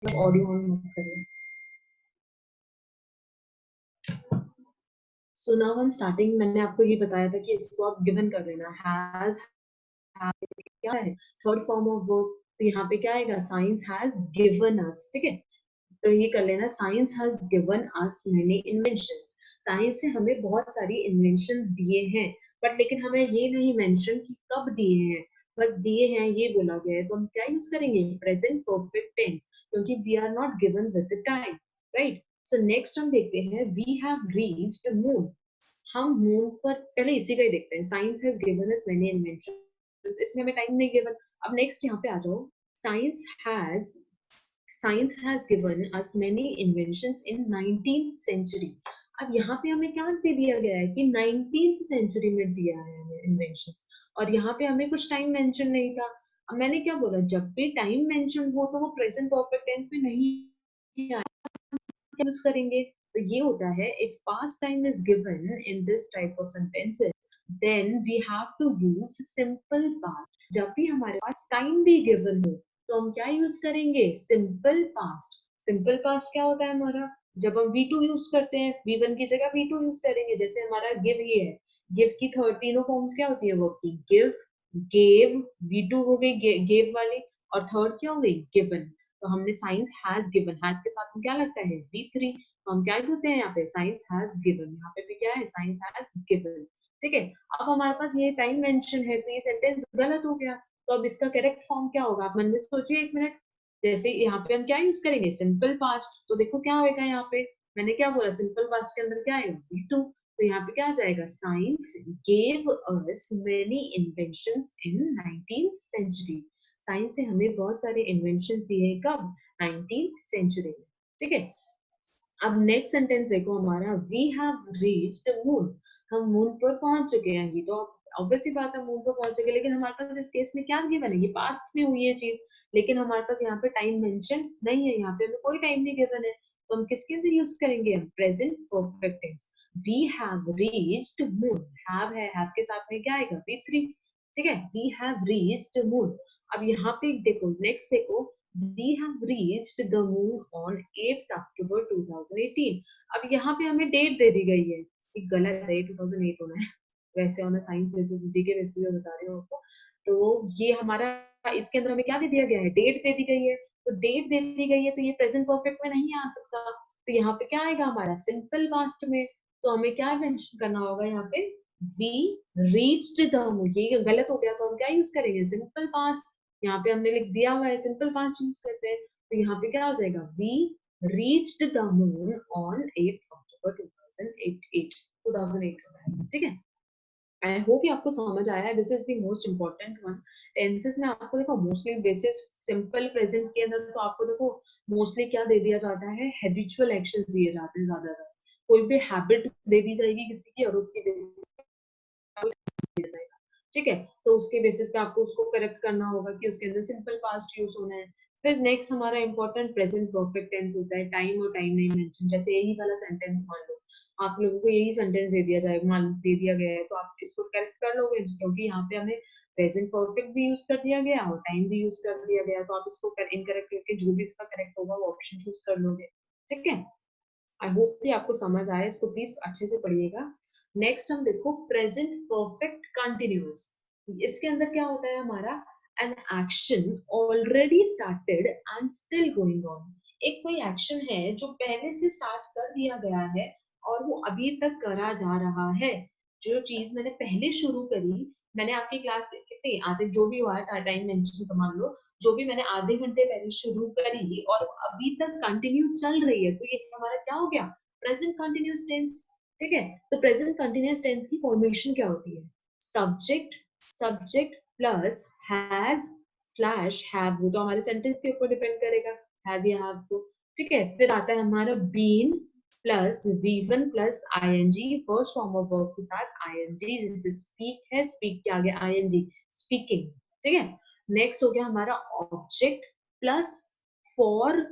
Audio on मत करिए। So now हम स्टार्टिंग, मैंने आपको ये बताया था कि इसको आप गिवन कर लेना। हैज क्या है, थर्ड फॉर्म ऑफ वर्ब, तो यहाँ पे क्या आएगा, साइंस हैज गिवन अस। ठीक है, तो ये कर लेना, science has given us many inventions. Science से हमें बहुत सारी इन्वेंशंस दिए हैं, बट लेकिन हमें ये नहीं मेंशन कि कब दिए हैं, बस दिए हैं ये बोला गया है। तो हम क्या यूज करेंगे, प्रेजेंट परफेक्ट टेंस, क्योंकि we are not given with the time, right. So next हम देखते हैं, वी हैव रीच्ड मून। हम मून पर, पहले इसी का ही देखते हैं, science has given us many inventions, इसमें हमें टाइम नहीं गिवन। अब नेक्स्ट यहाँ पे आ जाओ, science has Science has given us many inventions in 19th century. अब यहाँ पे हमें क्या दे दिया गया है कि 19th सेंचुरी में दिया है हमें इन्वेंशंस, और यहाँ पे हमें कुछ टाइम मेंशन नहीं था। अब मैंने क्या बोला, जब भी टाइम मेंशन हो तो वो प्रेजेंट परफेक्ट टेंस में नहीं यूज करेंगे। तो ये होता है, if past time is given in this type of sentences, then we have to use simple past. जब भी हमारे पास टाइम भी गिवन हो तो हम क्या यूज करेंगे, सिंपल पास्ट। सिंपल पास्ट क्या होता है हमारा, जब हम V2 यूज करते हैं, V1 की जगह V2 यूज करेंगे। जैसे हमारा गिव ही है, गिव की तीनों फॉर्म्स क्या होती है वर्ब की, गिव, गेव, V2 हो गई गेव वाली, और थर्ड क्या हो गई, गिवन। तो हमने साइंस हैज गिवन, हैज के साथ में क्या लगता है, V3। तो हम क्या करते हैं यहाँ पे, साइंस हैज गिवन, यहाँ पे भी क्या है, साइंस हैज गिवन। ठीक है, अब हमारे पास ये टाइम मेंशन है, तो ये सेंटेंस गलत हो गया। तो अब इसका करेक्ट फॉर्म क्या होगा, आप मन में सोचिए एक मिनट। जैसे यहाँ पे हम क्या यूज करेंगे, सिंपल पास्ट। तो देखो क्या होगा यहाँ पे, मैंने क्या बोला, सिंपल पास्ट के अंदर क्या आएगा, V2। तो यहाँ पे क्या आ जाएगा, science gave us many inventions in 19th century. Science से हमें बहुत सारे इन्वेंशंस दिए हैं, कब, 19th सेंचुरी में। ठीक है, अब नेक्स्ट सेंटेंस देखो हमारा, वी हैव रीच्ड मून। हम मून पर पहुंच चुके हैं, ये तो ऑब्वियसली बात है, मून पर पहुंच चुके हैं, लेकिन हमारे पास इस केस में क्या गिवन है, ये पास्ट में हुई है चीज, लेकिन हमारे पास यहाँ पे टाइम मेंशन नहीं है, यहाँ पे हमें कोई टाइम नहीं गिवन है। तो हम किसके अंदर यूज करेंगे, हम present perfect tense. We have reached moon, have के साथ में क्या आएगा, V3। ठीक है, वी हैव रीच्ड मून। अब यहाँ पे देखो, नेक्स्ट देखो, we have reached the moon on 8th October 2018। अब यहाँ पे हमें डेट दे दी गई है, ये गलत है, 2008 होना है, वैसे होना साइंस वैसे जीके वैसे भी बता रही हूँ आपको। तो ये हमारा, इसके अंदर हमें क्या दे दिया गया है, डेट दे दी गई है। तो डेट दे दी गई है, तो ये प्रेजेंट परफेक्ट में नहीं आ सकता। तो यहाँ पे क्या आएगा हमारा, सिंपल पास्ट में। तो हमें क्या मेंशन करना होगा यहाँ पे, वी रीच्ड द मून। ये गलत हो गया, तो हम क्या यूज करेंगे, सिंपल पास्ट। यहाँ पे हमने लिख दिया हुआ है, सिंपल पास्ट यूज करते हैं। तो यहाँ पे क्या हो जाएगा, we reached the moon on 8th October 2008। 2008 होता है, ठीक है। आई होप ये आपको समझ आया है, this is the most important one. Tenses में आपको देखो, मोस्टली बेसिस सिंपल प्रेजेंट के अंदर तो आपको देखो मोस्टली क्या दे दिया जाता है, हैबिचुअल एक्शन दिए जाते हैं ज्यादातर। कोई भी हैबिट दे दी जाएगी किसी की, और उसकी बेसिस ठीक है, तो उसके बेसिस पे आपको उसको करेक्ट करना होगा कि उसके अंदर सिंपल पास्ट यूज होना है। फिर नेक्स्ट हमारा इंपॉर्टेंट प्रेजेंट परफेक्ट टेंस होता है, टाइम और टाइम नहीं मेंशन। जैसे यही वाला सेंटेंस मान लो, आप लोगों को यही सेंटेंस दे दिया जाए, मान दे दिया गया है, तो आप इसको करेक्ट कर लोगे, क्योंकि यहाँ पे हमें प्रेजेंट परफेक्ट भी यूज कर दिया गया और टाइम भी यूज कर दिया गया। तो आप इसको इनकरेक्ट करके जो भी इसका करेक्ट होगा वो ऑप्शन चूज कर लोगे। ठीक है, आई होप कि आपको समझ आया, इसको प्लीज अच्छे से पढ़िएगा। नेक्स्ट हम देखो, प्रेजेंट परफेक्ट कंटिन्यूअस। इसके अंदर क्या होता है हमारा, an action already started and still going on. एक कोई एक्शन है जो पहले से स्टार्ट कर दिया गया है और वो अभी तक करा जा रहा है। जो चीज मैंने पहले शुरू करी, मैंने आपकी क्लास कितनी आधे जो भी हुआ है टाइम मेंशन तो मान लो, जो भी मैंने आधे घंटे पहले शुरू करी और अभी तक कंटिन्यू चल रही है, तो ये हमारा क्या हो गया, प्रेजेंट कंटिन्यूअस टेंस। ठीक है, तो प्रेजेंट कंटिन्यूअस टेंस की फॉर्मेशन क्या होती है, subject, subject plus has slash have. वो तो हमारे सेंटेंस के ऊपर डिपेंड करेगा, हैज या हैव को। ठीक है, फिर आता है हमारा been plus V1 plus I N G, first form of verb के साथ आईएनजी, जैसे स्पीक है, स्पीक के आगे आईएनजी, स्पीकिंग। ठीक है, नेक्स्ट हो गया हमारा ऑब्जेक्ट प्लस फॉर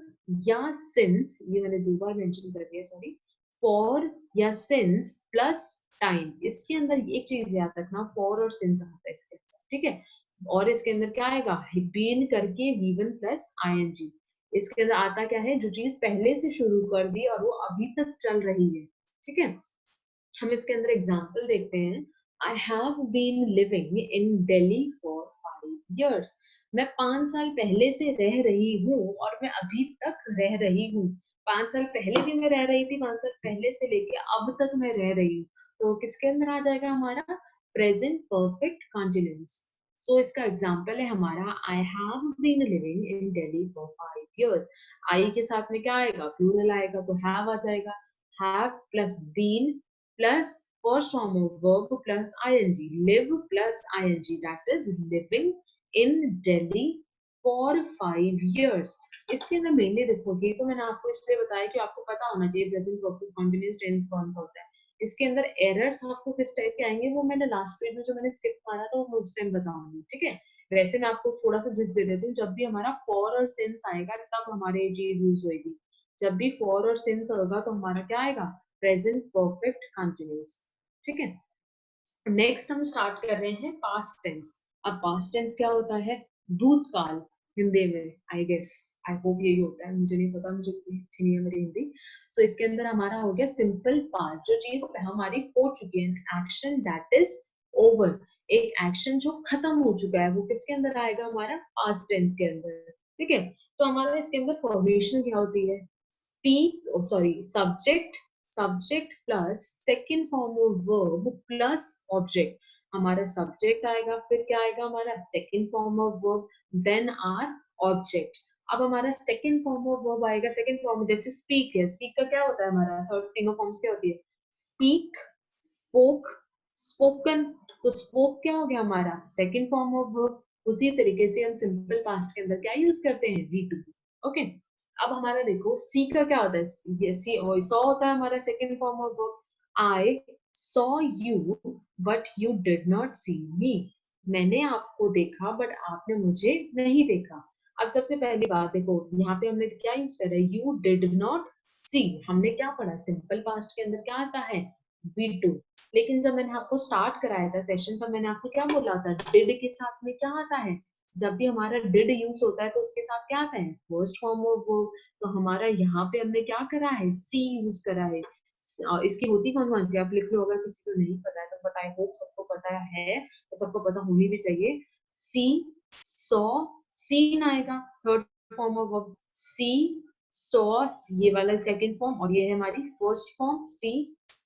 या सिंस, ये मैंने दो बार मेंशन कर दिया, सॉरी, फॉर या सिंस प्लस टाइम। इसके अंदर एक चीज याद रखना, फॉर और सिंस आता है इसके अंदर। ठीक है, और इसके अंदर क्या आएगा, बीन करके V1 प्लस आईएनजी। इसके अंदर आता क्या है, जो चीज पहले से शुरू कर दी और वो अभी तक चल रही है, ठीक है। हम इसके अंदर एग्जाम्पल देखते हैं। I have been living in Delhi for 5 years। मैं 5 साल पहले से रह रही हूँ और मैं अभी तक रह रही हूँ। 5 साल पहले भी मैं रह रही थी, 5 साल पहले से लेके अब तक मैं रह रही हूँ। तो किसके अंदर आ जाएगा हमारा प्रेजेंट परफेक्ट कॉन्टिन्यूअस। सो इसका एग्जाम्पल है हमारा I have been living in Delhi for 5 years। I के साथ में क्या आएगा, प्लूरल आएगा, तो हैव आ जाएगा। Have plus been plus first form of verb plus ing, live plus ing, that is living in Delhi for 5 years। इसके अंदर मेनली देखोगे तो मैंने आपको इसलिए बताया कि आपको पता होना चाहिए प्रेजेंट परफेक्ट कंटीन्यूअस टेंस कौन सा होता है। इसके अंदर एरर्स आपको किस टाइप के आएंगे वो मैंने लास्ट पेज में जो मैंने स्किप मारा था वो उस टाइम बताऊंगी, ठीक है। वैसे मैं आपको थोड़ा सा जिस दे देती हूँ, जब भी हमारा फॉर और सिंस आएगा तब हमारे ये चीज यूज होगी। जब भी फॉर और सिंस होगा तो हमारा क्या आएगा, प्रेजेंट परफेक्ट कंटिन्यूअस, ठीक है। नेक्स्ट हम स्टार्ट कर रहे हैं पास्ट टेंस। अब पास्ट टेंस क्या होता है, भूतकाल हिंदी में, आई गेस, आई होप यही होता है, मुझे नहीं पता, मुझे इतनी अच्छी नहीं है मेरी हिंदी। सो इसके अंदर हमारा हो गया सिंपल पास्ट, जो चीज हमारी हो चुकी है, एक्शन दैट इज ओवर। एक एक्शन जो खत्म हो चुका है वो किसके अंदर आएगा, हमारा पास्ट टेंस के अंदर, ठीक है। तो हमारा इसके अंदर फॉर्मेशन क्या होती है, speak, sorry, subject, subject plus second form of verb plus object. हमारा सब्जेक्ट आएगा, फिर क्या आएगा, हमारा second form of verb, then our object. अब हमारा सेकंड फॉर्म ऑफ वर्ब आएगा, सेकंड फॉर्म जैसे स्पीक है, स्पीक का क्या होता है, हमारा थर्ड तीनों फॉर्म्स क्या होती है, स्पीक, स्पोक, स्पोकन। तो स्पोक क्या हो गया हमारा सेकंड फॉर्म ऑफ वर्ब। उसी तरीके से हम सिंपल पास्ट के अंदर क्या यूज करते हैं, वी टू, ओके। अब हमारा देखो सी का क्या होता है, ये सी सॉ होता है हमारा second form of verb. I saw you but you did not see me. मैंने आपको देखा बट आपने मुझे नहीं देखा। अब सबसे पहली बात देखो, यहाँ पे हमने क्या यूज करा है, यू डिड नॉट सी। हमने क्या पढ़ा, सिंपल पास्ट के अंदर क्या आता है, वी टू। लेकिन जब मैंने आपको स्टार्ट कराया था सेशन, तब मैंने आपको क्या बोला था, डिड के साथ में क्या आता है, जब भी हमारा डिड यूज होता है तो उसके साथ क्या आता है, फर्स्ट फॉर्म ऑफ वर्ब। तो हमारा यहाँ पे हमने क्या करा है, सी यूज करा है। इसकी होती कौन कौन सी आप लिख लो, अगर किसी को नहीं पता है तो पता है, होप सबको पता है, तो सबको पता होनी भी चाहिए। सी, सॉ, सीन आएगा third form of verb, see, saw, ये वाला सेकंड फॉर्म, और ये है हमारी first form, see,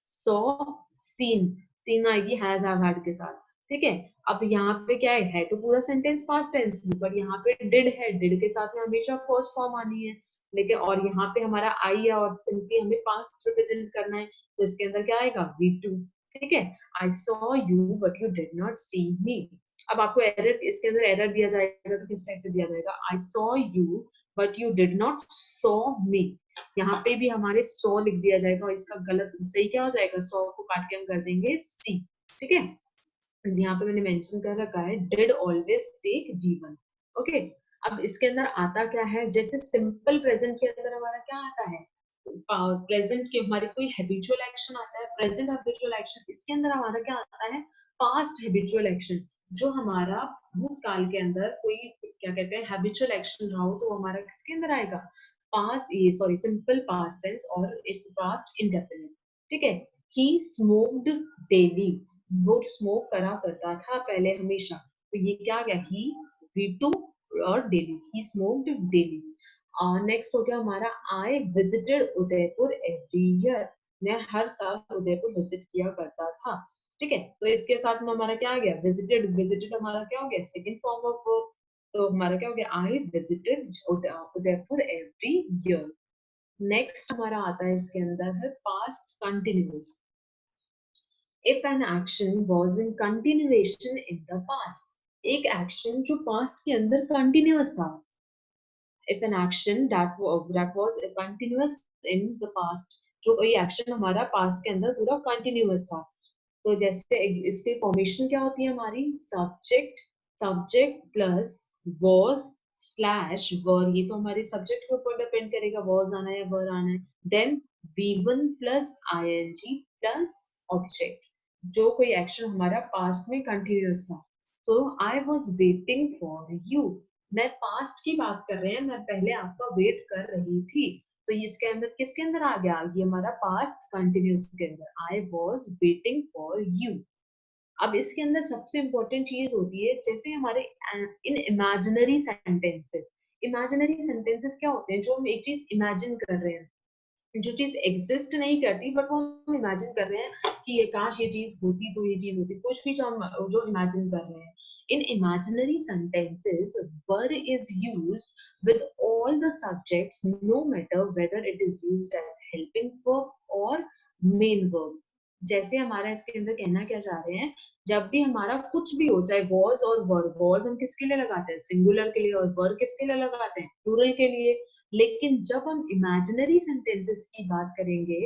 saw, seen. Seen आएगी हैज हैव हैड के साथ, ठीक है। अब यहाँ पे क्या है तो पूरा सेंटेंस पास्ट टेंस में, पर यहाँ पे डिड है, डिड के साथ में हमेशा फर्स्ट फॉर्म आनी है, लेकिन और यहाँ पे हमारा आई है और सिंपली हमें पास्ट रिप्रेजेंट करना है, तो इसके अंदर क्या आएगा, वी टू, ठीक है। I saw you but you did not see me. अब आपको एरर, इसके अंदर एरर दिया जाएगा तो किस टाइप से दिया जाएगा, आई saw you but you did not saw me. यहाँ पे भी हमारे सॉ लिख दिया जाएगा और इसका गलत सही क्या हो जाएगा, सॉ को काट के हम कर देंगे सी, ठीक है। यहाँ पे मैंने मेंशन कर रखा है did always take V one, okay. अब इसके अंदर आता क्या है, जैसे सिंपल प्रेजेंट के अंदर हमारा क्या आता है, प्रेजेंट के हमारे कोई हैबिचुअल एक्शन आता है, प्रेजेंट हैबिचुअल एक्शन। इसके अंदर हमारा क्या आता है, पास्ट हैबिचुअल एक्शन। जो हमारा भूतकाल के अंदर कोई क्या कहते हैं हैबिचुअल एक्शन रहा हो तो हमारा किसके अंदर आएगा, पास्ट, ये सॉरी सिंपल पास्ट टेंस और इस पास्ट इंडेफिनिट, ठीक है। ही स्मोक्ड डेली, वो स्मोक करा करता था पहले हमेशा, तो ये क्या आ गया, ही, वी टू और डेली, ही स्मोक्ड डेली। नेक्स्ट हो गया हमारा I visited Udaipur every year. मैं हर साल उदयपुर विजिट किया करता था, ठीक है। तो इसके साथ में हमारा क्या आ गया, विजिटेड, विजिटेड हमारा क्या हो गया, सेकंड फॉर्म ऑफ वर्ब। तो हमारा क्या हो गया, I visited Udaipur every year. Next हमारा आता है इसके अंदर है past continuous. If an action was in continuation in the past, एक एक्शन जो पास्ट के अंदर कंटिन्यूअस था, if an action that was continuous in the past, जो कोई एक्शन हमारा पास्ट के अंदर पूरा कंटिन्यूअस था, तो जैसे इसके फॉर्मेशन क्या होती है हमारी, subject, subject plus was slash were, ये तो हमारे सब्जेक्ट के ऊपर डिपेंड करेगा, was आना है या वर आना है, then v1 plus ing plus object. जो कोई एक्शन हमारा पास्ट में कंटिन्यूअस था, तो I was waiting for you, मैं पास्ट की बात कर रहे हैं, मैं पहले आपका वेट कर रही थी, तो ये इसके अंदर किसके अंदर आ गया, ये हमारा पास्ट कंटिन्यूस के अंदर, आई वॉज वेटिंग फॉर यू। अब इसके अंदर सबसे इंपॉर्टेंट चीज होती है, जैसे हमारे इन इमेजिनरी सेंटेंसेस क्या होते हैं, जो हम एक चीज इमेजिन कर रहे हैं, जो चीज एग्जिस्ट नहीं करती बट वो हम इमेजिन कर रहे हैं कि ये काश ये चीज होती तो ये चीज होती, कुछ भी जो इमेजिन कर रहे हैं। In imaginary sentences were is used with all the subjects no matter whether it is used as helping verb और मेन वर्ब। जैसे हमारा इसके अंदर कहना क्या चाह रहे हैं, जब भी हमारा कुछ भी हो, चाहे वॉज और वर्ब, वॉज हम किसके लिए लगाते हैं, सिंगुलर के लिए, और वर्ब किसके लिए लगाते हैं, प्लूरल के लिए। लेकिन जब हम इमेजिनरी सेंटेंसेस की बात करेंगे,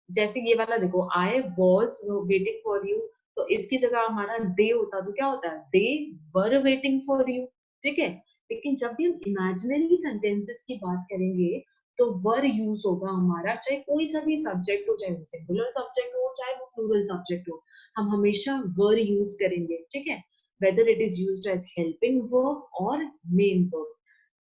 जैसे ये वाला देखो, आई वॉज वेटिंग फॉर यू, तो इसकी जगह हमारा दे होता तो क्या होता है, दे वर वेटिंग फॉर यू। ठीक है। लेकिन जब भी हम इमेजिनरी सेंटेंसेस की बात करेंगे, तो वर यूज होगा हमारा, चाहे कोई सा भी सब्जेक्ट हो, चाहे वो सिंगुलर सब्जेक्ट हो, चाहे वो प्लूरल सब्जेक्ट हो, हम हमेशा वर यूज करेंगे। ठीक है। Whether it is used as helping verb और मेन वर्ब।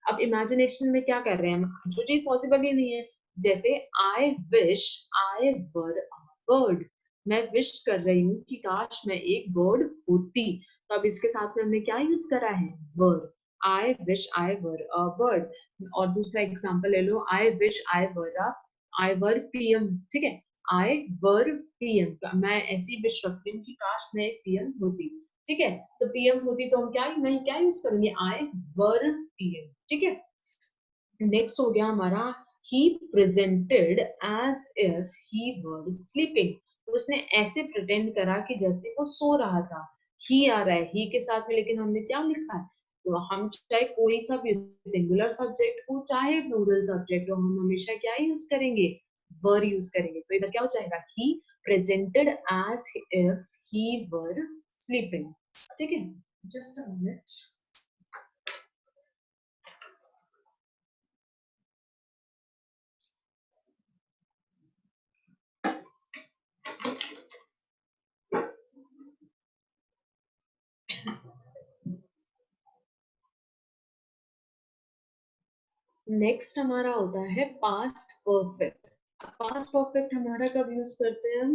अब इमेजिनेशन में क्या कर रहे हैं हम, जो चीज पॉसिबल ही नहीं है, जैसे I wish I were a bird, मैं विश कर रही हूँ कि काश मैं एक बर्ड होती, तो अब इसके साथ में हमने क्या यूज करा है, वर। I wish I were a bird. और दूसरा एग्जांपल ले लो, आई वर पीएम। ठीक है। आई वर पीएम, मैं ऐसी विश रखती हूँ कि काश मैं एक पीएम होती। ठीक है। तो पीएम होती तो हम क्या, मैं क्या यूज करूंगी, आई वर पीएम। ठीक है। नेक्स्ट हो गया हमारा, he presented as if he were sleeping, तो उसने ऐसे प्रिटेंड करा कि जैसे वो सो रहा था। ही आ रहा है ही के साथ में, लेकिन हमने क्या लिखा है, तो हम चाहे कोई सा भी सिंगुलर सब्जेक्ट हो चाहे प्लूरल सब्जेक्ट हो, हम हमेशा क्या यूज करेंगे, वर यूज करेंगे। तो इधर क्या हो जाएगा, he presented as if he were sleeping. ठीक है। Just a minute. नेक्स्ट हमारा होता है पास्ट परफेक्ट। पास्ट परफेक्ट हमारा कब यूज करते हैं हम,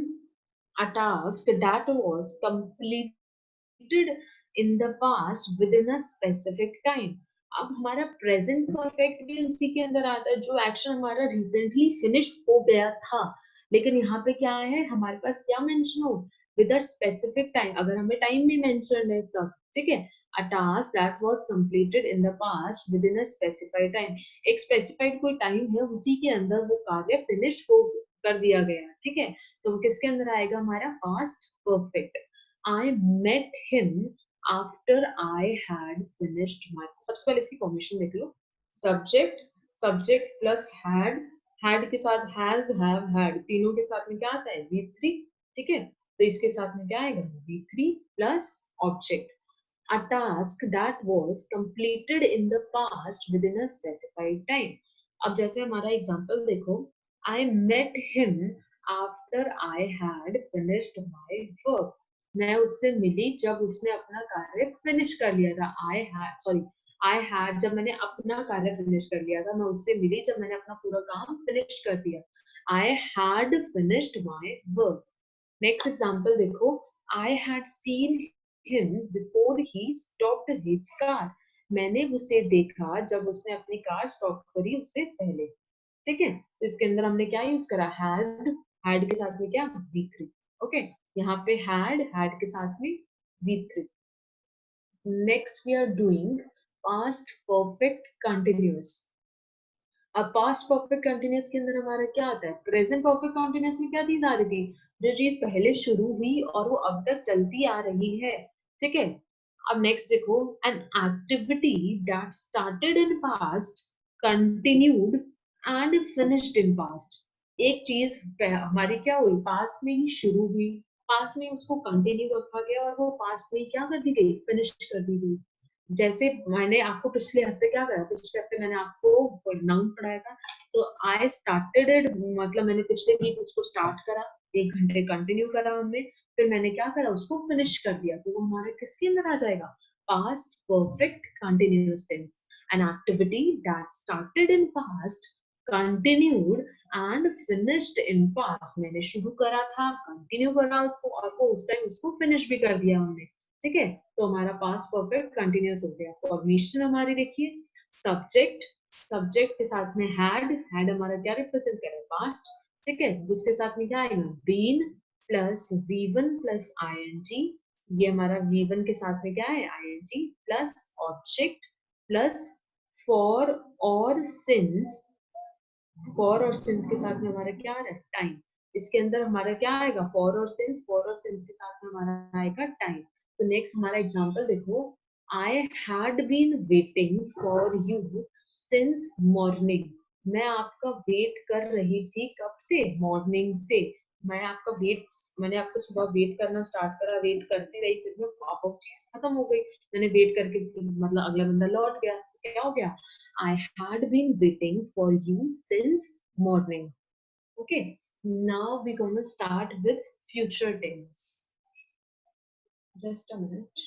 a task that was completed in the past within a specific time। अब हमारा प्रेजेंट परफेक्ट भी उसी के अंदर आता है, जो एक्शन हमारा रिसेंटली फिनिश हो गया था, लेकिन यहाँ पे क्या है, हमारे पास क्या मेंशन हो, विद अ स्पेसिफिक टाइम, अगर हमें टाइम भी मेंशन है तब। ठीक है। a task that was completed in the past within a specified time, एक स्पेसिफाइड कोई टाइम है, उसी के अंदर वो कार्य फिनिश हो कर दिया गया। ठीक है। तो वो किसके अंदर आएगा, हमारा past perfect. I met him after I had finished my, सबसे पहले इसकी फॉर्मेशन देख लो, सब्जेक्ट, सब्जेक्ट प्लस हैड के साथ हैज हैव हैड, तीनों के साथ में क्या आता है, वी थ्री। ठीक है। तो इसके साथ में क्या आएगा, we three plus object, a task that was completed in the past within a specified time। अब जैसे हमारा एग्जांपल देखो, I met him after I had finished my work। मैं उससे मिली जब उसने अपना कार्य फिनिश कर लिया था। I had जब मैंने अपना कार्य फिनिश कर लिया था, मैं उससे मिली जब मैंने अपना पूरा काम फिनिश कर दिया। I had finished my work। Next example देखो, I had seen him before he stopped his car। मैंने उसे देखा जब उसने अपनी कार स्टॉप करी उससे पहले। ठीक है। तो इसके अंदर हमने क्या यूज करा, हैड के साथ में क्या, वी थ्री। ओके। यहाँ पे हैड के साथ में V three. Next we are doing past perfect continuous. अब पास्ट परफेक्ट कंटिन्यूअस के अंदर हमारा क्या आता है, प्रेजेंट परफेक्ट कंटिन्यूअस में क्या चीज आ रही थी, जो चीज पहले शुरू हुई और वो अब तक चलती आ रही है। ठीक है। अब नेक्स्ट देखो, an activity that started in past continued and finished in past. एक चीज हमारी क्या हुई, पास्ट में ही शुरू हुई, पास्ट में उसको कंटिन्यू रखा गया और वो पास्ट में ही क्या कर दी गई, फिनिश कर दी गई। जैसे मैंने आपको पिछले हफ्ते क्या करा, पिछले हफ्ते मैंने आपको नाउन पढ़ाया था, तो आई स्टार्टेड इट, मतलब मैंने पिछले वीक उसको स्टार्ट करा, 1 घंटे कंटिन्यू करा हमने, फिर मैंने क्या करा, उसको फिनिश कर दिया, तो वो हमारे किसके अंदर आ जाएगा, past perfect continuous tense, an activity that started in past, continued and finished in past. मैंने शुरू करा था, कंटिन्यू करा उसको और वो उस टाइम उसको फिनिश भी कर दिया हमने, ठीक है। तो हमारा पास्ट परफेक्ट कंटिन्यूस हो गया। फॉर्मेशन हमारी देखिए, सब्जेक्ट, सब्जेक्ट के साथ में हैड हमारा क्या रिप्रेजेंट करे, पास्ट, ठीक है। उसके साथ में क्या आएगा, been plus V1 plus ing, ये हमारा V1 के साथ में क्या है, ing plus object plus for और सिंस, फॉर और सिंस के साथ में हमारा क्या आ रहा है, टाइम। इसके अंदर हमारा क्या आएगा, फॉर और सिंस, फॉर और सिंस के साथ में हमारा आएगा टाइम। तो नेक्स्ट हमारा एग्जांपल देखो, I had been waiting for you since morning. मैं आपका वेट कर रही थी, कब से, मॉर्निंग से। मैं आपका वेट, मैंने आपको सुबह वेट करना स्टार्ट करा, वेट करती रही, फिर मैं आप चीज खत्म हो गई, मैंने वेट करके मतलब अगला बंदा लौट गया, तो क्या हो गया, I had been waiting for you since morning. Okay, now we're going to start with future tense. Just a minute.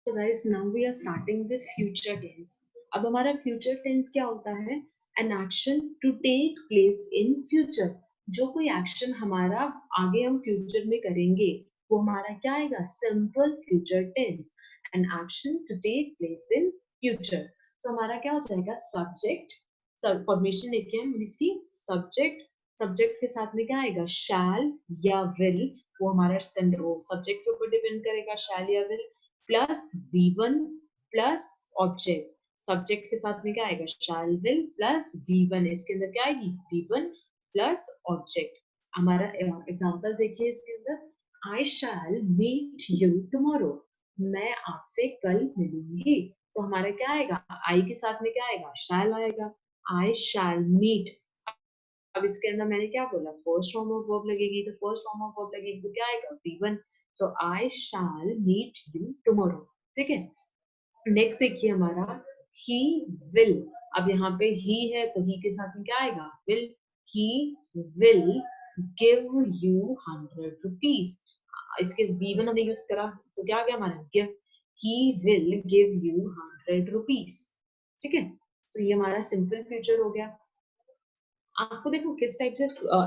So guys, now we are starting with future tense. अब हमारा future tense क्या होता है, an action to take place in future. जो कोई action हमारा आगे हम future में करेंगे, वो हमारा क्या आएगा, simple future tense. An action to take place in future. So हमारा क्या हो जाएगा, subject, फॉर्मेशन लिखे हैं इसकी, सब्जेक्ट, सब्जेक्ट के साथ में क्या आएगा, शैल या विल, वो हमारा सब्जेक्ट के ऊपर डिपेंड करेगा, शैल या will, plus V1 plus object. Subject के साथ में क्या आएगा, शैल विल प्लस V1, इसके अंदर क्या आएगी, V1 प्लस ऑब्जेक्ट। हमारा एग्जांपल देखिए इसके अंदर, आई शैल मीट यू टुमारो, मैं आपसे कल मिलूंगी। तो हमारा क्या आएगा, आई के साथ में क्या आएगा, शैल आएगा, आई शैल मीट। अब इसके अंदर मैंने क्या बोला, फर्स्ट फॉर्म ऑफ वर्ब लगेगी, तो फर्स्ट फॉर्म ऑफ वर्ब लगेगी तो क्या आएगा, V1। तो आई शैल मीट यू टुमारो, ठीक है। नेक्स्ट देखिए हमारा, ही विल। अब यहाँ पे ही है तो ही के साथ में क्या आएगा, will. He will give you 100 rupees. इसके V1 हमने यूज करा तो क्या आ गया हमारा, give. He will give you 100 rupees, ठीक है। तो ये हमारा सिंपल फ्यूचर हो गया। आपको देखो किस टाइप से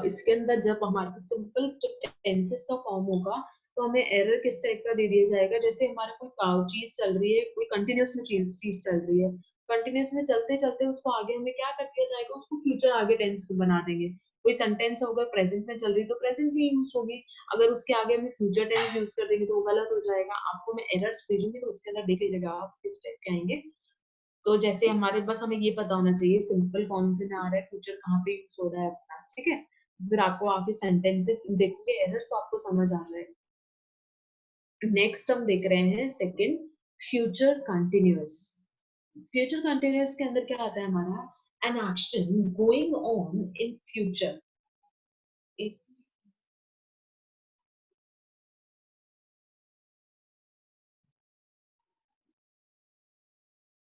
इसके अंदर जब हमारे पास सिंपल टेंसेस का फॉर्म होगा तो हमें एरर किस टाइप का दे दिया जाएगा, जैसे हमारा कोई चीज चल रही है, कोई कंटिन्यूस में चीज चल रही है, कंटिन्यूस में चलते चलते उसको आगे हमें क्या कर दिया जाएगा, उसको फ्यूचर आगे टेंस को बना देंगे। कोई सेंटेंस होगा प्रेजेंट में चल रही तो प्रेजेंट में यूज होगी, अगर उसके आगे हमें फ्यूचर टेंस यूज कर देंगे तो वो गलत हो जाएगा। आपको मैं एरर्स भेजूंगी तो उसके अंदर देख लीजिएगा आप किस टाइप के आएंगे। तो जैसे हमारे बस हमें ये पता होना चाहिए सिंपल कौन से में आ रहा है, फ्यूचर कहाँ पे यूज हो रहा है अपना, ठीक है। फिर आपको आगे सेंटेंसेस देखोगे एरर्स तो आपको समझ आ जाएगा। नेक्स्ट हम देख रहे हैं second, future continuous. Future continuous के अंदर क्या आता है हमारा, an action going on in future. It's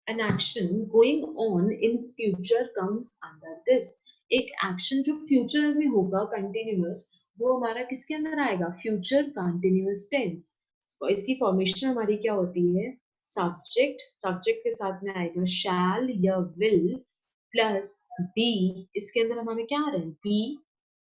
an action going on in future comes under this। एक एक्शन जो फ्यूचर में होगा कंटिन्यूअस, वो हमारा किसके अंदर आएगा, फ्यूचर कंटिन्यूअस टेंस। इसकी फॉर्मेशन हमारी क्या होती है, सब्जेक्ट, सब्जेक्ट के साथ में आएगा शैल या विल प्लस बी, इसके अंदर हमारे क्या आ रहा है, B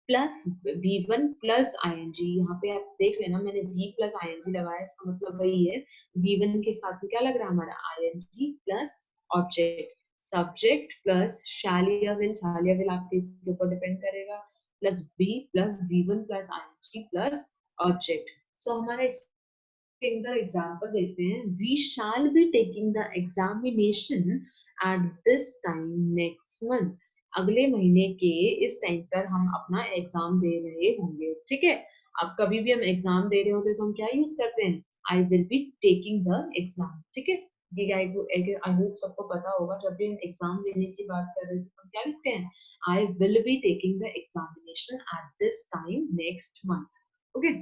plus V1 plus ing। यहाँ पे आप देख लेना मैंने V प्लस ing लगाया, इसका मतलब वही है। V1 के साथ में क्या लग रहा है हमारा, ing plus object, subject plus shall या विल आपके इसके ऊपर डिपेंड करेगा, plus B plus V1 plus ing plus object. So हमारा इसके अंदर एग्जाम्पल देते हैं, we shall be taking the examination at this time next month. अगले महीने के इस टाइम पर हम अपना एग्जाम दे रहे होंगे, ठीक है। अब कभी भी हम एग्जाम दे रहे होते हैं तो हम क्या यूज करते हैं, I will be taking the exam, ठीक है। ये आई होप सबको पता होगा, जब भी हम एग्जाम लेने की बात कर रहे थे तो क्या लिखते हैं, I will be taking the examination at this time next month, okay.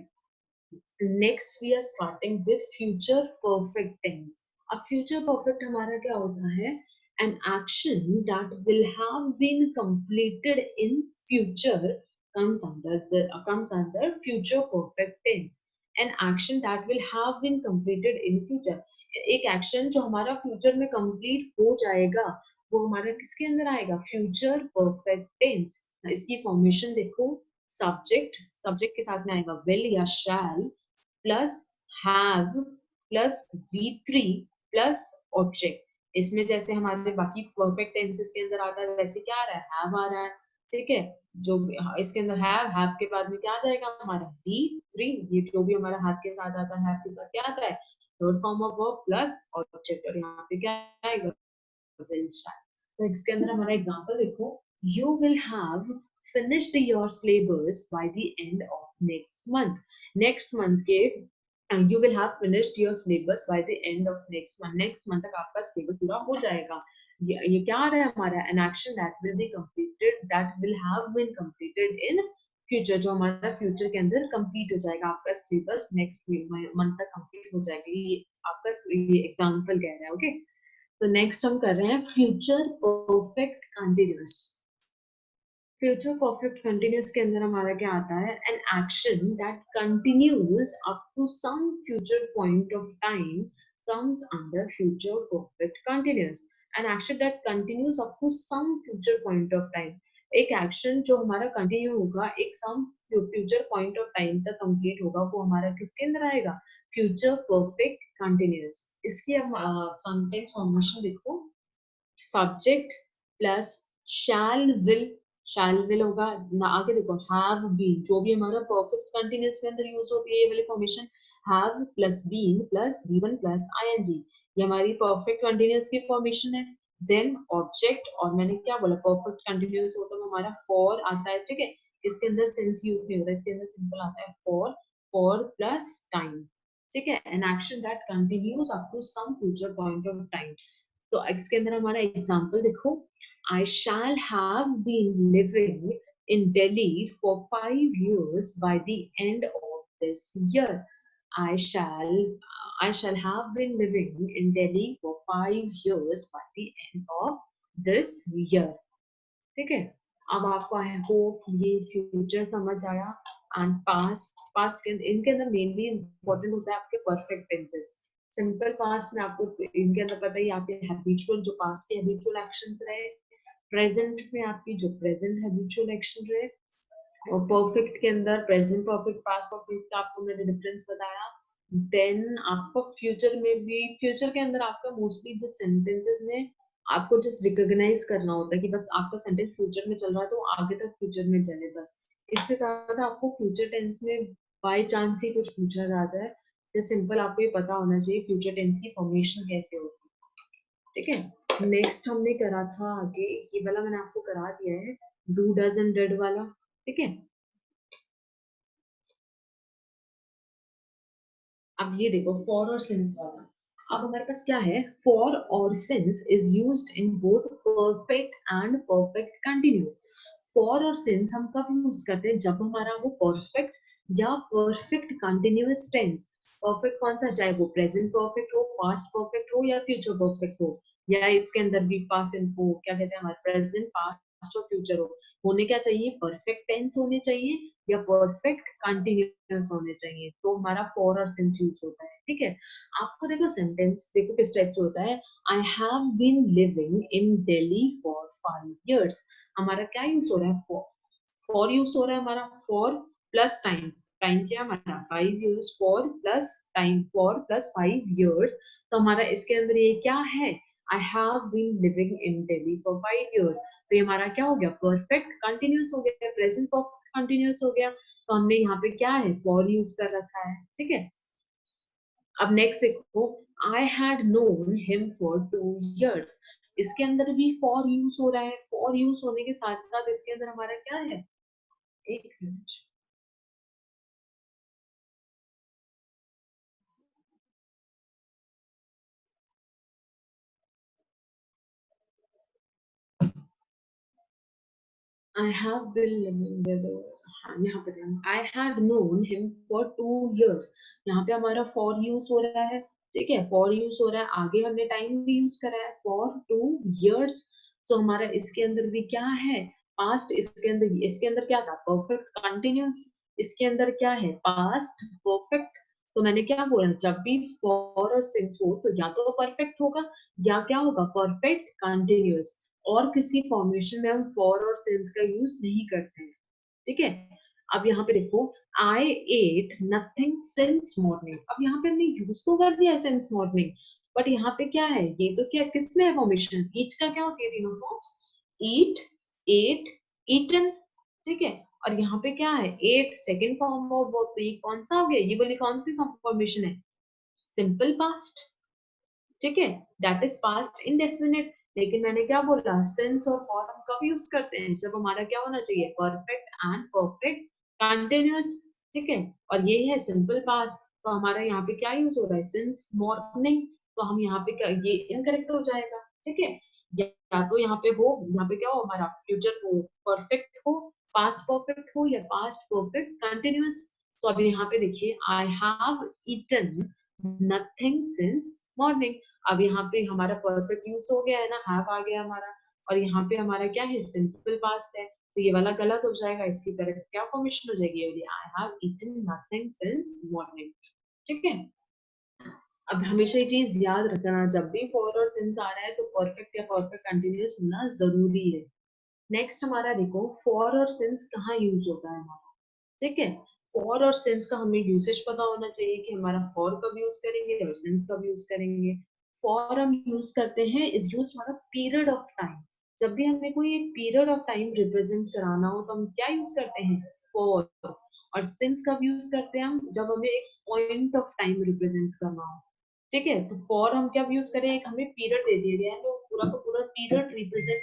Next we are starting with future perfect tense. अब फ्यूचर परफेक्ट हमारा क्या होता है, an action that will have been completed in future comes under future perfect tense. An action that will have been completed in future, एक action जो हमारा future में complete हो जाएगा, वो हमारा किसके अंदर आएगा, फ्यूचर परफेक्ट टेंस। इसकी फॉर्मेशन देखो, सब्जेक्ट के साथ में आएगा will या shall plus have plus V3 plus object. इसमें जैसे हमारे बाकी परफेक्ट टेंसेस के अंदर आता है वैसे क्या आ रहा है, हैव आ रहा है, ठीक है। जो इसके अंदर हैव के बाद में क्या आ जाएगा हमारा V3, ये जो भी हमारा हैव के साथ आता है, हैव के साथ क्या आता है, third form of verb plus object, और यहाँ पे क्या आएगा, विल स्टार्ट। तो इसके अंदर हमारा एग्जांपल देखो, you will have finished your syllabus by the end of next month. Next month के you will have finished your syllabus by the end of next month. next month तक आपका syllabus पूरा हो जाएगा। ये क्या आ रहा है हमारा, an action that will be completed, that will have been completed in future, जो हमारा फ्यूचर के अंदर कंप्लीट हो जाएगा, आपका सिलेबस नेक्स्ट मंथ तक कंप्लीट हो जाएगा, ये आपका ये एग्जांपल कह रहा है, ओके। तो नेक्स्ट हम कर रहे हैं future perfect continuous. Future perfect continuous के अंदर हमारा क्या आता है, an action that continues up to some future point of time comes under future perfect continuous. An action that continues up to some future point of time, एक action जो हमारा continue होगा एक some future point of time तक complete होगा, वो हमारा किसके अंदर आएगा, फ्यूचर परफेक्ट कंटिन्यूअस। इसकी हम सेंटेंस फॉर्मेशन देखो, सब्जेक्ट प्लस शैल विल होगा ना, आगे देखो हैव बीन, जो भी हमारा परफेक्ट कंटिन्यूअस के अंदर यूज होती है ये वाली formation, have plus been plus V1 plus I N G, ये हमारी परफेक्ट कंटिन्यूअस की फॉर्मेशन है। देन ऑब्जेक्ट, और मैंने क्या बोला, परफेक्ट कंटिन्यूअस हो तो हमारा फॉर आता है, ठीक है। इसके अंदर सिंस यूज नहीं होता, इसके अंदर सिंपल आता है फॉर प्लस टाइम, ठीक है। An action that continues up to some future point of time. तो इसके अंदर हमारा एग्जाम्पल देखो, I shall have been living in Delhi for 5 years by the end of this year. I shall I shall have been living in Delhi for 5 years by the end of this year. ठीक है। अब आपको I hope ये future समझ आया। And past के इनके अंदर मेनली इम्पोर्टेंट होता है आपके परफेक्ट टेंसेस। सिंपल पास्ट में आपको इनके अंदर पता ही, आपके हैबिचुअल जो पास्ट के हैबिचुअल एक्शंस रहे, प्रेजेंट में आपकी जो प्रेजेंट हैबिचुअल एक्शन रहे, और परफेक्ट के अंदर प्रेजेंट परफेक्ट पास्ट परफेक्ट का आपको मैंने डिफरेंस बताया। देन आपको फ्यूचर में भी, फ्यूचर के अंदर आपका मोस्टली जो सेंटेंसेस में आपको जस्ट रिकॉग्नाइज करना होता है कि बस आपका सेंटेंस फ्यूचर में चल रहा है तो आगे तक फ्यूचर में चले बस। इससे ज्यादा आपको फ्यूचर टेंस में बाय चांस ही कुछ पूछा जाता है, तो सिंपल आपको ये पता होना चाहिए फ्यूचर टेंस की फॉर्मेशन कैसे होती है, ठीक है। नेक्स्ट हमने करा था आगे, ये वाला मैंने आपको करा दिया है, डू डज एंड डिड वाला, ठीक है। अब ये देखो फॉर और सिंस वाला। अब हमारे पास क्या है, फॉर और since is used in both perfect and perfect continuous. For और सिंस हम कब यूज करते हैं, जब हमारा वो परफेक्ट या परफेक्ट कंटिन्यूअस टेंस, परफेक्ट कौन सा, चाहे वो प्रेजेंट परफेक्ट हो, पास्ट परफेक्ट हो या फ्यूचर परफेक्ट हो, या इसके अंदर भी पास्ट हो, क्या कहते हैं हमारे प्रेजेंट पास्ट और फ्यूचर होने क्या चाहिए, परफेक्ट टेंस होने चाहिए या परफेक्ट कंटिन्यूअस होने चाहिए, तो हमारा फॉर और सिंस यूज होता है, ठीक है। आपको देखो सेंटेंस देखो किस टाइप से होता है, I have been living in Delhi for 5 years। हमारा क्या यूज हो रहा है, फॉर यूज हो रहा है हमारा, फॉर प्लस टाइम, टाइम क्या हमारा 5 years, for plus time, for plus 5 years, तो हमारा इसके अंदर ये क्या है, I have been living in Delhi for 5 years, तो ये हमारा क्या हो गया, परफेक्ट कंटिन्यूअस हो गया, प्रेजेंट परफेक्ट कंटिन्यूअस हो गया। तो हमने यहाँ पे क्या है, फॉर यूज कर रखा है, ठीक है। अब नेक्स्ट देखो, I had known him for 2 years। इसके अंदर भी फॉर यूज हो रहा है, फॉर यूज होने के साथ साथ इसके अंदर हमारा क्या है, एक minute, I have been living with हाँ यहाँ पे I had known him for 2 years. यहाँ पे हमारा for use हो रहा है, ठीक है, for use हो रहा है, आगे हमने time भी use करा है for 2 years. So हमारा इसके अंदर भी क्या है, past, इसके अंदर क्या था, perfect continuous, इसके अंदर क्या है, past perfect. तो मैंने क्या बोला, जब भी for और since हो तो या तो perfect होगा या क्या होगा, perfect continuous. और किसी फॉर्मेशन में हम फॉर और सिंस का यूज नहीं करते हैं, ठीक है। अब यहाँ पे देखो, आई एट नथिंग सिंस मॉर्निंग। अब यहाँ पे हमने यूज तो कर दिया है सिंस मॉर्निंग, बट यहाँ पे क्या है, ये तो क्या किस में है फॉर्मेशन, ईट का क्या होती है तीनों फॉर्म्स, ईट, एट, ईटन, ठीक है। और यहाँ पे क्या है, ate second form of verb, तो ये कौन सा हो गया, ये बोली कौन सी फॉर्मेशन है, सिंपल पास्ट, ठीक है, दैट इज पास्ट इंडेफिनिट। लेकिन मैंने क्या बोला, सिंस और फॉर हम कब यूज करते हैं, जब हमारा क्या होना चाहिए, परफेक्ट एंड परफेक्ट कंटिन्यूअस, ठीक है। और ये है सिंपल पास्ट, तो हमारा यहाँ पे क्या यूज हो रहा है, सिंस मॉर्निंग, तो हम यहाँ पे क्या, ये इनकरेक्ट हो जाएगा, ठीक है। या तो यहाँ पे हो, यहाँ पे क्या हो, हमारा फ्यूचर हो परफेक्ट हो, पास्ट परफेक्ट हो, या पास्ट परफेक्ट कंटिन्यूअस। तो अभी यहाँ पे देखिए, I have eaten nothing since morning. अब यहाँ पे हमारा परफेक्ट यूज हो गया है ना, हैव आ गया हमारा, और यहाँ पे हमारा क्या है, सिंपल पास्ट है, तो ये वाला गलत हो जाएगा, इसकी तरफ क्या फॉर्मेशन हो जाएगी, I have eaten nothing since morning, ठीक है। अब हमेशा ये चीज याद रखना, जब भी फॉर और सिंस आ रहा है तो परफेक्ट या परफेक्ट कंटिन्यूअस होना जरूरी है। नेक्स्ट हमारा देखो, फॉर और सिंस कहाँ यूज होता है हमारा, ठीक है। फॉर और सिंस का हमें यूसेज पता होना चाहिए कि हमारा फॉर कब यूज करेंगे और सिंस कब यूज करेंगे। फॉर हम यूज करते हैं is use for a period of time. जब भी हमें कोई एक पीरियड ऑफ टाइम रिप्रेजेंट कराना हो तो हम क्या यूज करते हैं, फॉर। और सिंस कब यूज करते हैं हम, जब हमें एक पॉइंट ऑफ टाइम रिप्रेजेंट करना हो, ठीक है। तो फॉर हम क्या यूज करें, एक हमें पीरियड दे दिया गया है, तो पूरा का पूरा पीरियड रिप्रेजेंट,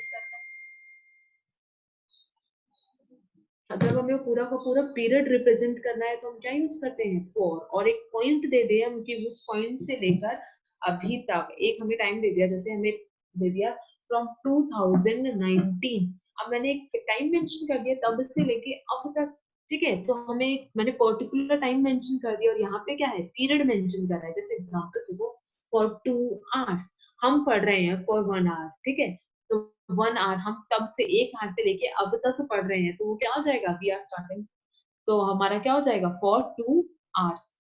जब हमें पूरा का पूरा पीरियड रिप्रेजेंट करना है तो हम क्या यूज करते हैं, फॉर। और एक पॉइंट दे दिया हम कि उस पॉइंट से लेकर अभी तक एक हमें टाइम दे दिया, जैसे हमें दे दिया फ्रॉम 2019। अब मैंने एक टाइम मेंशन कर दिया तब से लेके अब तक, ठीक है। तो हमें मैंने पर्टिकुलर टाइम मेंशन कर दिया, और यहाँ पे क्या है, पीरियड मेंशन कर रहा है। जैसे एग्जांपल देखो, फॉर 2 आवर्स हम पढ़ रहे हैं, फॉर 1 आवर, ठीक है। तो 1 आवर हम तब से 1 आवर से लेके अब तक पढ़ रहे हैं, तो वो क्या हो जाएगा, वी आर स्टार्टिंग, तो हमारा क्या हो जाएगा, फॉर 2 आवर्स।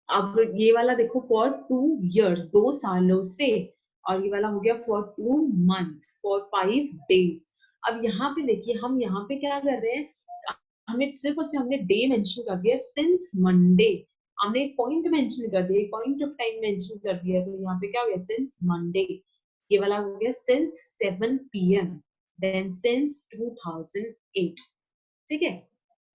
अब ये वाला देखो, फॉर 2 इयर्स, 2 सालों से। और ये वाला हो गया फॉर 2 मंथ्स, फॉर 5 डेज। अब यहाँ पे देखिए, हम यहाँ पे क्या कर रहे हैं, हमें सिर्फ और सिर्फ हमने डे मेंशन कर दिया, सिंस मंडे। हमने एक पॉइंट मेंशन कर दिया, पॉइंट ऑफ टाइम मेंशन कर दिया, तो यहाँ पे क्या हो गया, सिंस मंडे। ये वाला हो गया सिंस 7 PM, देन सिंस 2008, ठीक है।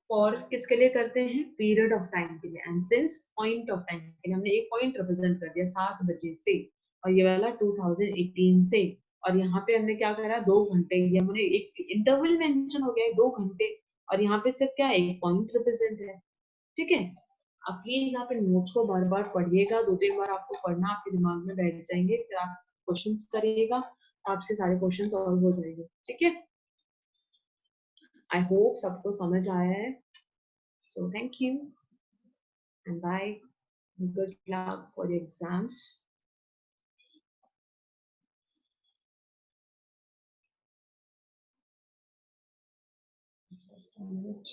फॉर किसके लिए करते हैं, पीरियड ऑफ टाइम के लिए, and since point of time के लिए। हमने एक पॉइंट रिप्रेजेंट कर दिया 7 बजे से, और ये वाला 2018 से। और यहाँ पे हमने क्या करा, 2 घंटे, ये हमने एक इंटरवल मेंशन हो गया है 2 घंटे, और यहाँ पे सिर्फ क्या है, एक पॉइंट रिप्रेजेंट है, ठीक है। आप प्लीज यहाँ पे नोट्स को बार बार पढ़िएगा, 2-3 बार आपको पढ़ना, आपके दिमाग में बैठ जाएंगे, फिर आप क्वेश्चंस करिएगा, तो आपसे सारे क्वेश्चन सॉल्व हो जाएंगे, ठीक है। आई होप सबको समझ आया है। So thank you and bye. Good luck for your exams. Just a minute.